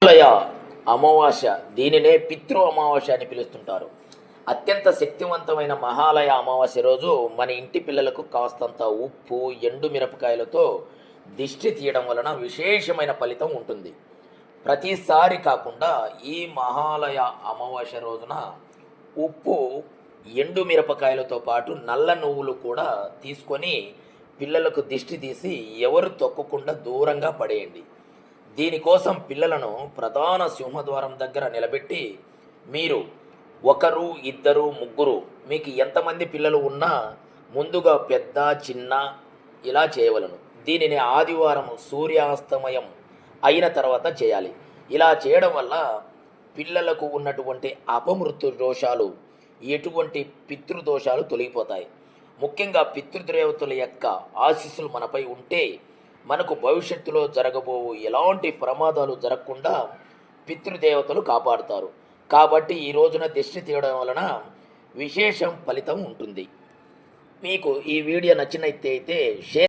మహాలయ అమావాస్య, దీనినే పితృ అమావాస్య అని పిలుస్తుంటారు. అత్యంత శక్తివంతమైన మహాలయ అమావాస్య రోజు మన ఇంటి పిల్లలకు కాస్తంత ఉప్పు, ఎండు మిరపకాయలతో దిష్టి తీయడం వలన విశేషమైన ఫలితం ఉంటుంది. ప్రతిసారి కాకుండా ఈ మహాలయ అమావాస్య రోజున ఉప్పు, ఎండు మిరపకాయలతో పాటు నల్ల నువ్వులు కూడా తీసుకొని పిల్లలకు దిష్టి తీసి ఎవరు తొక్కకుండా దూరంగా పడేయండి. దీనికోసం పిల్లలను ప్రధాన సింహద్వారం దగ్గర నిలబెట్టి మీరు ఒకరు, ఇద్దరు, ముగ్గురు, మీకు ఎంతమంది పిల్లలు ఉన్నా ముందుగా పెద్ద, చిన్న ఇలా చేయవలను. దీనిని ఆదివారం సూర్యాస్తమయం అయిన తర్వాత చేయాలి. ఇలా చేయడం వల్ల పిల్లలకు ఉన్నటువంటి అపమృత్యు దోషాలు, ఎటువంటి పితృదోషాలు తొలగిపోతాయి. ముఖ్యంగా పితృదేవతల యొక్క ఆశీస్సులు మనపై ఉంటే మనకు భవిష్యత్తులో జరగబోవు ఎలాంటి ప్రమాదాలు జరగకుండా పితృదేవతలు కాపాడుతారు. కాబట్టి ఈ రోజున దిష్టి తీయడం వలన విశేషం ఫలితం ఉంటుంది. మీకు ఈ వీడియో నచ్చినట్లయితే షేర్